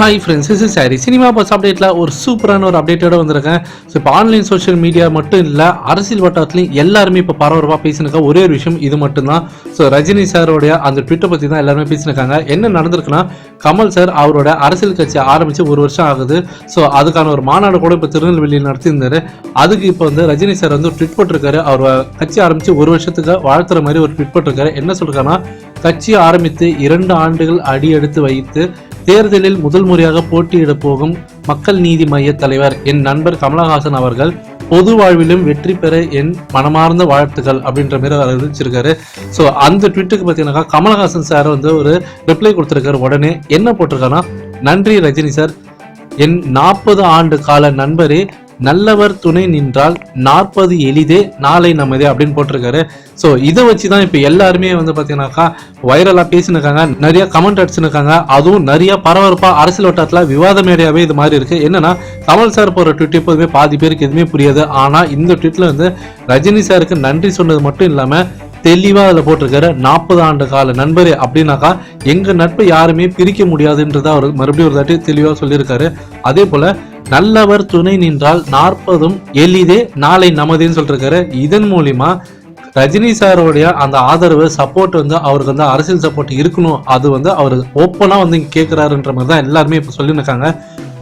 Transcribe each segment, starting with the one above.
Hi friends, this is sorry. Cinema bus அப்டேட்டில் ஒரு சூப்பரான ஒரு அப்டேட்டோட வந்திருக்கேன். ஸோ இப்போ ஆன்லைன் சோஷியல் மீடியா மட்டும் இல்லை, அரசியல் வட்டாரத்துலையும் எல்லாருமே இப்போ பரபரப்பாக பேசினிருக்க ஒரே ஒரு விஷயம் இது மட்டும்தான். ஸோ ரஜினி சாரோடைய அந்த ட்விட்டை பற்றி தான் எல்லாருமே பேசினிருக்காங்க. என்ன நடந்திருக்குன்னா, கமல் சார் அவரோட அரசியல் கட்சி ஆரம்பித்து 1 வருஷம் ஆகுது. ஸோ அதுக்கான ஒரு மாநாடு கூட இப்போ திருநெல்வேலியில் நடத்தியிருந்தாரு. அதுக்கு இப்போ வந்து ரஜினி சார் வந்து ட்விட் போட்டிருக்காரு. அவர் கட்சி ஆரம்பித்து 1 வருஷத்துக்கு வாழ்த்துற மாதிரி ஒரு ட்விட் போட்டிருக்காரு. என்ன சொல்லிருக்காருன்னா, கட்சி ஆரம்பித்து 2 ஆண்டுகள் அடி எடுத்து வைத்து தேர்தலில் முதல் முறையாக போட்டியிட போகும் மக்கள் நீதி மைய தலைவர் என் நண்பர் கமலஹாசன் அவர்கள் பொது வாழ்விலும் வெற்றி பெற என் மனமார்ந்த வாழ்த்துக்கள் அப்படின்ற மாதிரி அவர் அறிவிச்சிருக்காரு. ஸோ அந்த ட்விட்டுக்கு பார்த்தீங்கன்னாக்கா கமலஹாசன் சார் வந்து ஒரு ரிப்ளை கொடுத்துருக்காரு. உடனே என்ன போட்டிருக்காருன்னா, நன்றி ரஜினி சார், என் 40 ஆண்டு கால நண்பரே, நல்லவர் துணை நின்றால் 40 எளிதே நாளை நமதே அப்படின்னு போட்டிருக்காரு. ஸோ இதை வச்சு தான் இப்போ எல்லாருமே வந்து பார்த்தீங்கன்னாக்கா வைரலாக பேசினிருக்காங்க, நிறைய கமெண்ட் அடிச்சுருக்காங்க. அதுவும் நிறைய பரபரப்பாக அரசியல் வட்டாரத்தில் விவாத மேடையாகவே இது மாதிரி இருக்குது. என்னன்னா, கமல் சார் போகிற ட்விட் எப்போதுமே பாதி பேருக்கு எதுவுமே புரியாது. ஆனால் இந்த ட்விட்டில் வந்து ரஜினி சாருக்கு நன்றி சொன்னது மட்டும் இல்லாமல் தெளிவாக அதில் போட்டிருக்காரு, 40 ஆண்டு கால நண்பரே அப்படின்னாக்கா எங்கள் நட்பை யாருமே பிரிக்க முடியாதுன்றதை அவர் மறுபடியும் ஒரு தாட்டி தெளிவாக சொல்லியிருக்காரு. அதே போல் நல்லவர் துணை நின்றால் 40 எளிதே நாளை நமதேன்னு சொல்லிருக்காரு. இதன் மூலிமா ரஜினி சாரோடைய அந்த ஆதரவு சப்போர்ட் வந்து அவருக்கு வந்து அரசியல் சப்போர்ட் இருக்கணும், அது வந்து அவர் ஓப்பனா வந்து கேட்கிறாருன்ற மாதிரி தான் எல்லாருமே இப்போ சொல்லியிருக்காங்க.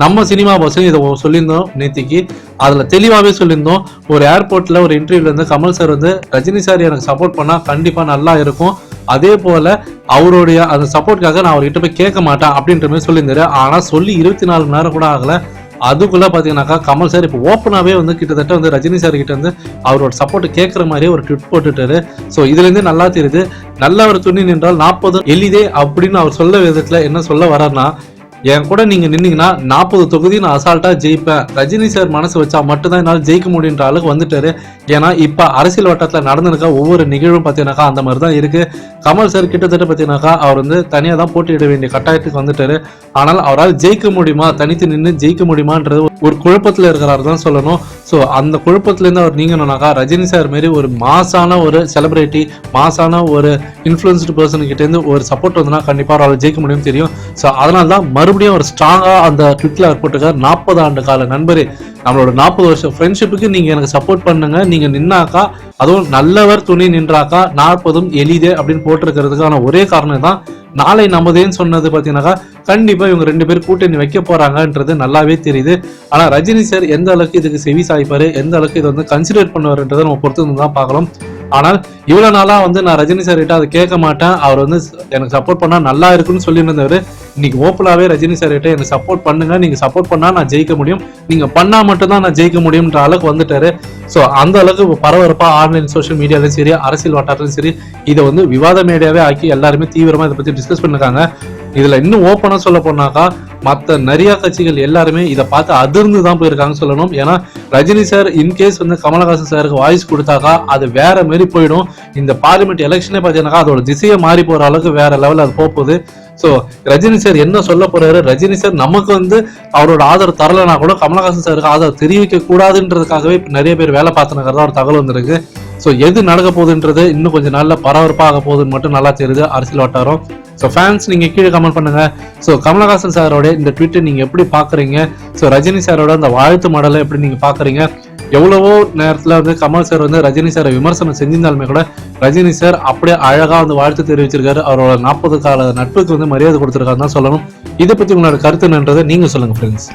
நம்ம சினிமா பஸ்ஸும் இதை சொல்லியிருந்தோம் நேத்திக்கு, அதுல தெளிவாகவே சொல்லியிருந்தோம். ஒரு ஏர்போர்ட்ல ஒரு இன்டர்வியூல இருந்து கமல் சார் வந்து ரஜினி சார் எனக்கு சப்போர்ட் பண்ணா கண்டிப்பா நல்லா இருக்கும், அதே போல அவருடைய அந்த சப்போர்ட்காக நான் அவர்கிட்ட போய் கேட்க மாட்டேன் அப்படின்ற மாதிரி சொல்லியிருந்தாரு. ஆனா சொல்லி 24 மணி நேரம் கூட ஆகல, அதுக்குள்ள பாத்தீங்கன்னாக்கா கமல் சார் இப்போ ஓப்பனாவே வந்து கிட்டத்தட்ட வந்து ரஜினி சார் கிட்ட வந்து அவரோட சப்போர்ட் கேட்கற மாதிரியே ஒரு ட்விட் போட்டுட்டாரு. ஸோ இதுல இருந்து நல்லா தெரியுது, நல்லவர் துணி நின்றால் 40 எளிதே அப்படின்னு அவர் சொல்ல விதத்துல என்ன சொல்ல வர்றாருன்னா, என் கூட நீங்க நின்னீங்கன்னா 40 தொகுதி நான் அசால்ட்டா ஜெயிப்பேன், ரஜினி சார் மனசு வச்சா மட்டும்தான் என்னால் ஜெயிக்க முடியுன்ற அளவுக்கு வந்துட்டாரு. ஏன்னா இப்ப அரசியல் வட்டத்துல நடந்திருக்க ஒவ்வொரு நிகழ்வும் பார்த்தீங்கன்னாக்கா அந்த மாதிரி தான் இருக்கு. கமல் சார் கிட்டத்தட்ட பார்த்தீங்கன்னாக்கா அவர் வந்து தனியாக தான் போட்டியிட வேண்டிய கட்டாயத்துக்கு வந்துட்டாரு. ஆனால் அவரால் ஜெயிக்க முடியுமா, தனித்து நின்று ஜெயிக்க முடியுமான்றது ஒரு குழப்பத்தில் இருக்கிறாரு தான் சொல்லணும். ஸோ அந்த குழப்பத்திலேருந்து அவர் நீங்கணும்னாக்கா ரஜினி சார் மாரி ஒரு மாசான ஒரு செலிபிரிட்டி, மாசான ஒரு இன்ஃப்ளூயன்ஸ்டு பர்சன் கிட்டேருந்து ஒரு சப்போர்ட் வந்துன்னா கண்டிப்பாக அவரால் ஜெயிக்க முடியும்னு தெரியும். ஸோ அதனால தான் மறுபடியும் ஒரு ஸ்ட்ராங்கா அந்த ட்விட்ல போட்டிருக்காரு, 40 ஆண்டு கால நண்பரே, நம்மளோட 40 வருஷம் ஃப்ரெண்ட்ஷிப்புக்கு நீங்க எனக்கு சப்போர்ட் பண்ணுங்க, நீங்க நின்னாக்கா, அதுவும் நல்லவர் துணை நின்றாக்கா 40 எளிதே அப்படின்னு போட்டிருக்கிறதுக்கான ஒரே காரணம் தான் நாளை நமதேன்னு சொன்னது. பார்த்தீங்கன்னாக்கா கண்டிப்பா இவங்க 2 பேரும் கூட்டணி வைக்க போறாங்கன்றது நல்லாவே தெரியுது. ஆனா ரஜினி சார் எந்த அளவுக்கு இதுக்கு செவி சாய்ப்பாரு, எந்த அளவுக்கு இதை வந்து கன்சிடர் பண்ணுவாருன்றதை நம்ம பொறுத்து தான் பார்க்கலாம். ஆனால் இவ்வளவு நாளா வந்து நான் ரஜினி சார் கிட்ட அதை கேட்க மாட்டேன், அவர் வந்து எனக்கு சப்போர்ட் பண்ணா நல்லா இருக்குன்னு சொல்லியிருந்தவர், இன்னைக்கு ஓப்பனாவே ரஜினி சார் கிட்ட எனக்கு சப்போர்ட் பண்ணுங்க, நீங்க சப்போர்ட் பண்ணா நான் ஜெயிக்க முடியும், நீங்க பண்ணா மட்டும் தான் நான் ஜெயிக்க முடியும்ன்ற அளவுக்கு வந்துட்டாரு. ஸோ அந்த அளவுக்கு பரபரப்பா ஆன்லைன் சோஷியல் மீடியாலையும் சரி, அரசியல் வட்டாரத்திலும் சரி, இதை வந்து விவாத மேடையாவே ஆக்கி எல்லாருமே தீவிரமா இதை பத்தி டிஸ்கஸ் பண்ணிருக்காங்க. இதுல இன்னும் ஓப்பனா சொல்ல போனாக்கா மற்ற நிறைய கட்சிகள் எல்லாருமே இதை பார்த்து அதிர்ந்து தான் போயிருக்காங்க சொல்லணும். ஏன்னா ரஜினி சார் இன்கேஸ் வந்து கமலஹாசன் சாருக்கு வாய்ஸ் கொடுத்தாக்கா அது வேற மாதிரி போயிடும். இந்த பார்லிமெண்ட் எலெக்ஷனே பார்த்தீங்கன்னாக்கா அதோட திசையை மாறி போற அளவுக்கு வேற லெவல் அது போகுது. ஸோ ரஜினி சார் என்ன சொல்ல போறாரு, ரஜினி சார் நமக்கு வந்து அவரோட ஆதரவு தரலனா கூட கமலஹாசன் சாருக்கு ஆதரவு தெரிவிக்க கூடாதுன்றதுக்காகவே இப்போ நிறைய பேர் வேலை பார்த்துனக்கிறதா ஒரு தகவல் வந்திருக்கு. ஸோ எது நடக்க போகுதுன்றது இன்னும் கொஞ்சம் நாள்ல பரபரப்பாக போகுதுன்னு மட்டும் நல்லா தெரியுது அரசியல் வட்டாரம். ஸோ ஃபேன்ஸ் நீங்க கீழே கமெண்ட் பண்ணுங்க. ஸோ கமலஹாசன் சாரோட இந்த ட்விட்டை நீங்க எப்படி பாக்குறீங்க, ஸோ ரஜினி சாரோட அந்த வாழ்த்து மடலை எப்படி நீங்க பாக்குறீங்க, எவ்வளவோ நேரத்துல வந்து கமல் சார் வந்து ரஜினி சாரை விமர்சனம் செஞ்சிருந்தாலுமே கூட ரஜினி சார் அப்படியே அழகா வந்து வாழ்த்து தெரிவிச்சிருக்காரு, அவரோட 40 கால நட்புக்கு வந்து மரியாதை கொடுத்திருக்காருன்னு தான் சொல்லணும். இதை பத்தி உங்களோட கருத்து என்னன்றதை நீங்க சொல்லுங்க ஃப்ரெண்ட்ஸ்.